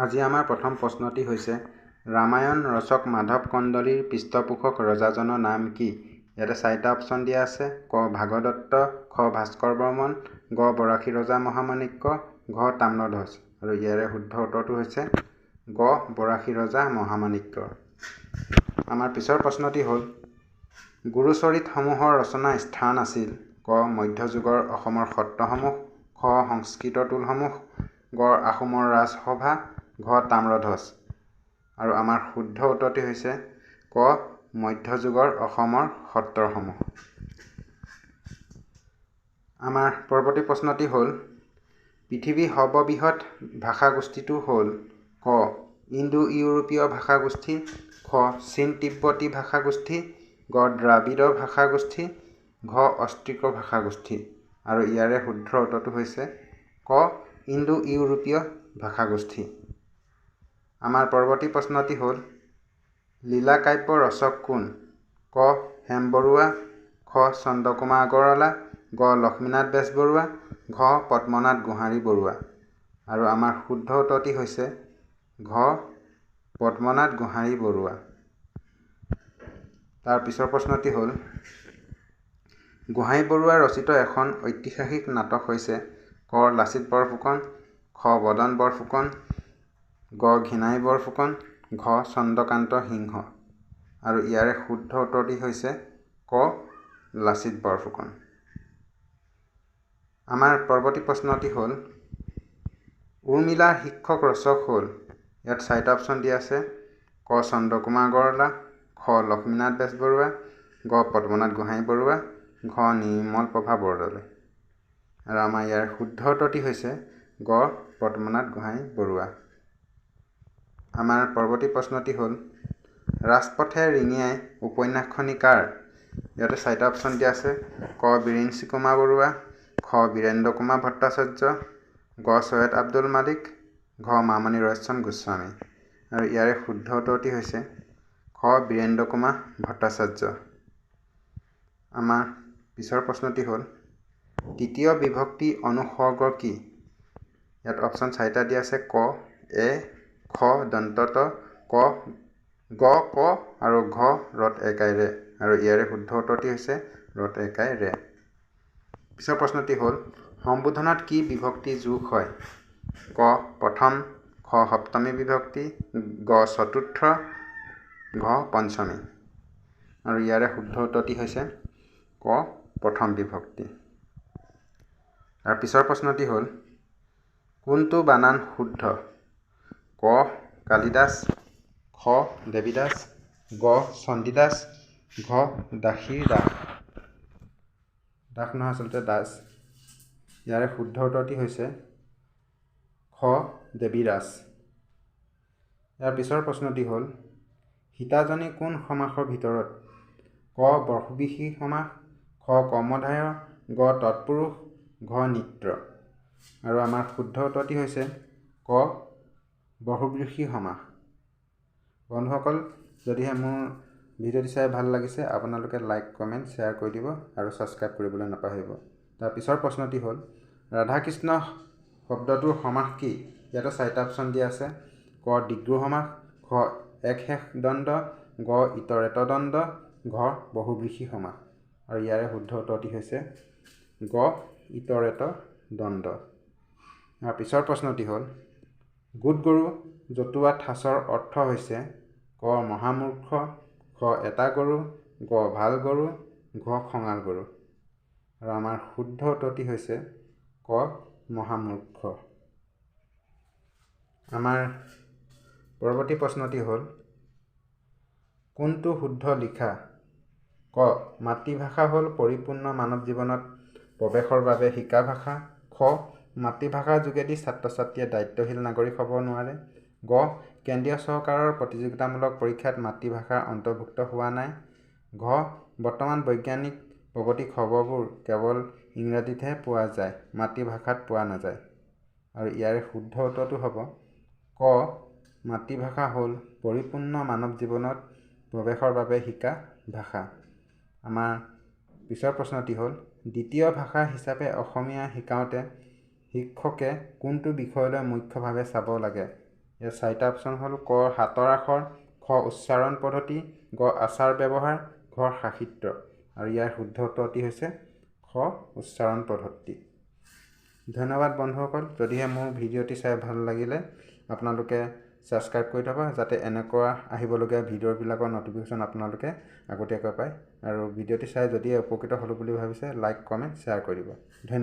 আজি আমাৰ প্ৰথম প্ৰশ্নটি হৈছে ৰামায়ণ ৰচক মাধৱ কন্দলীৰ পৃষ্ঠপোষক ৰজাজনৰ নাম কি? ইয়াতে 4টা অপশ্যন দিয়া আছে। ক ভাগদত্ত, খ ভাস্কৰ বৰ্মন, গ বৰাশী ৰজা মহামাণিক্য, ঘ তাম্ৰধ্বজ। আৰু ইয়াৰে শুদ্ধ উত্তৰটো হৈছে গ বৰাশী ৰজা মহামাণিক্য। আমাৰ পিছৰ প্ৰশ্নটি হ'ল গুৰুচৰিতসমূহৰ ৰচনা স্থান আছিল। ক মধ্যযুগৰ অসমৰ সত্ৰসমূহ, খ সংস্কৃতৰ টোলসমূহ, গ আহোমৰ ৰাজসভা, ঘ তাম্ৰধ্বজ। আৰু আমাৰ শুদ্ধ উত্তৰটি হৈছে ক মধ্যযুগৰ অসমৰ সত্ৰসমূহ। আমাৰ পৰৱৰ্তী প্ৰশ্নটি হ'ল পৃথিৱীৰ সৰ্ববৃহৎ ভাষাগোষ্ঠীটো হ'ল ক ইণ্ডো ইউৰোপীয় ভাষাগোষ্ঠী, খ চীন তিব্বতী ভাষাগোষ্ঠী, গ দ্ৰাবিড় ভাষাগোষ্ঠী, ঘ অষ্ট্ৰিক ভাষাগোষ্ঠী। আৰু ইয়াৰে শুদ্ধ উত্তৰটো হৈছে ক ইণ্ডো ইউৰোপীয় ভাষাগোষ্ঠী। আমাৰ পৰৱৰ্তী প্ৰশ্নটি হ'ল লীলাকাব্য ৰচক কোন? ক হেম বৰুৱা, খ চন্দ্ৰকুমাৰ আগৰৱালা, গ লক্ষ্মীনাথ বেজবৰুৱা, ঘ পদ্মনাথ গোহাঞি বৰুৱা। আৰু আমাৰ শুদ্ধ উত্তৰটি হৈছে ঘ পদ্মনাথ গোহাঞি বৰুৱা। তাৰ পিছৰ প্ৰশ্নটি হ'ল গোহাঞি বৰুৱা ৰচিত এখন ঐতিহাসিক নাটক হৈছে ক লাচিত বৰফুকন, খ বদন বৰফুকন, গ ঘিণাই বৰফুকন, ঘ চন্দ্ৰকান্ত সিংহ। আৰু ইয়াৰে শুদ্ধ উত্তৰটি হৈছে ক লাচিত বৰফুকন। আমাৰ পৰৱৰ্তী প্ৰশ্নটি হ'ল উৰ্মিলাৰ শিক্ষক ৰচক হ'ল। ইয়াত 4টা অপশ্যন দিয়া আছে। ক চন্দ্ৰকুমাৰ আগৰৱালা, খ লক্ষ্মীনাথ বেজবৰুৱা, গ পদ্মনাথ গোহাঞি বৰুৱা, ঘ নিৰ্মল প্ৰভা বৰদলৈ। আৰু আমাৰ ইয়াৰ শুদ্ধ উত্তৰটি হৈছে গ পদ্মনাথ গোহাঞি বৰুৱা। আমাৰ পৰৱৰ্তী প্ৰশ্নটি হ'ল ৰাজপথে ৰিঙিয়াই উপন্যাসখনি কাৰ? ইয়াতে 4টা অপশ্যন দিয়া আছে। ক বিৰিঞ্চি কুমাৰ বৰুৱা, খ বীৰেন্দ্ৰ কুমাৰ ভট্টাচাৰ্য, গ চৈয়দ আব্দুল মালিক, ঘ মামণি ৰয়ছম গোস্বামী। আৰু ইয়াৰে শুদ্ধ উত্তৰটি হৈছে খ বীৰেন্দ্ৰ কুমাৰ ভট্টাচাৰ্য। আমাৰ পিছৰ প্ৰশ্নটি হ'ল তৃতীয় বিভক্তি অনুসৰ্গ কি? ইয়াত অপশ্যন 4টা দিয়া আছে। ক এ, খ দন্ত ত, গ ক আৰু ঘ ৰত একাই ৰে। আৰু ইয়াৰে শুদ্ধ উত্তৰটি হৈছে ৰত একাই ৰে। পিছৰ প্ৰশ্নটি হ'ল সম্বোধনত কি বিভক্তি যোগ হয়? ক প্ৰথম, খ সপ্তমী বিভক্তি, গ চতুৰ্থ, ঘ পঞ্চমী। আৰু ইয়াৰে শুদ্ধ উত্তৰটি হৈছে ক প্ৰথম বিভক্তি। তাৰ পিছৰ প্ৰশ্নটি হ'ল কোনটো বানান শুদ্ধ? ক কালিদাস, খ দেৱীদাস, গ চণ্ডীদাস, ঘ দাসী দাস। দাস নহয় আচলতে দাস। ইয়াৰে শুদ্ধ উত্তৰটি হৈছে খ দেৱীদাস। ইয়াৰ পিছৰ প্ৰশ্নটি হ'ল সীতাজনী কোন সমাসৰ ভিতৰত? ক বহুব্ৰীহি সমাস, খ কৰ্মধাৰয়, গ তৎপুৰুষ, ঘ নিত্ৰ। আৰু আমাৰ শুদ্ধ উত্তৰটি হৈছে ক বহুব্ৰীহি সমাস। বন্ধুসকল, যদিহে মোৰ ভিডিঅ'টি চাই ভাল লাগিছে আপোনালোকে লাইক, কমেণ্ট, শ্বেয়াৰ কৰি দিব আৰু ছাবস্ক্ৰাইব কৰিবলৈ নাপাহৰিব। তাৰ পিছৰ প্ৰশ্নটি হ'ল ৰাধাকৃষ্ণ শব্দটোৰ সমাস কি? ইয়াতে 4টা অপশ্যন দিয়া আছে। ক দ্বিগু সমাস, খ একশেষ দ্বন্দ্ব, গ ইতৰেত দ্বন্দ্ব, ঘ বহুব্ৰীহি সমাস। আৰু ইয়াৰে শুদ্ধ উত্তৰটি হৈছে গ ইতৰেত দ্বন্দ্ব। আৰু পিছৰ প্ৰশ্নটি হ'ল গোট গৰু জতুৱা ঠাঁচৰ অৰ্থ হৈছে ক মহামূৰ্খ, খ এটা গৰু, গ ভাল গৰু, ঘ খঙাল গৰু। আৰু আমাৰ শুদ্ধ উত্তৰটি হৈছে ক মহামূৰ্খ। আমাৰ পৰৱৰ্তী প্ৰশ্নটি হ'ল কোনটো শুদ্ধ লিখা? ক মাতৃভাষা হ'ল পৰিপূৰ্ণ মানৱ জীৱনত প্ৰৱেশৰ বাবে শিকা ভাষা, খ মাতৃভাষাৰ যোগেদি ছাত্ৰ ছাত্ৰীয়ে দায়িত্বশীল নাগৰিক হ'ব নোৱাৰে, গ কেন্দ্ৰীয় চৰকাৰৰ প্ৰতিযোগিতামূলক পৰীক্ষাত মাতৃভাষা অন্তৰ্ভুক্ত হোৱা নাই, ঘ বৰ্তমান বৈজ্ঞানিক প্ৰগতিৰ খবৰবোৰ কেৱল ইংৰাজীতহে পোৱা যায়, মাতৃভাষাত পোৱা নাযায়। আৰু ইয়াৰে শুদ্ধ উত্তৰটো হ'ব ক মাতৃভাষা হ'ল পৰিপূৰ্ণ মানৱ জীৱনত প্ৰৱেশৰ বাবে শিকা ভাষা। আমাৰ পিছৰ প্ৰশ্নটি হ'ল দ্বিতীয় ভাষা হিচাপে অসমীয়া শিকাওঁতে শিক্ষকে কোনটো বিষয়লৈ মুখ্যভাৱে চাব লাগে? ইয়াৰ 4টা অপশ্যন হ'ল ক হাতৰ আখৰ, খ উচ্চাৰণ পদ্ধতি, গ আচাৰ ব্যৱহাৰ, ঘ সাহিত্য। আৰু ইয়াৰ শুদ্ধ উত্তৰটি হৈছে খ উচ্চাৰণ পদ্ধতি। ধন্যবাদ বন্ধুসকল। যদিহে মোৰ ভিডিঅ'টি চাই ভাল লাগিলে আপোনালোকে ছাবস্ক্ৰাইব কৰি থ'ব, যাতে এনেকুৱা আহিবলগীয়া ভিডিঅ'বিলাকৰ ন'টিফিকেশ্যন আপোনালোকে আগতীয়াকৈ পায়। আৰু ভিডিঅ'টি চাই যদি উপকৃত হ'লোঁ বুলি ভাবিছে লাইক, কমেণ্ট, শ্বেয়াৰ কৰিব। ধন্যবাদ।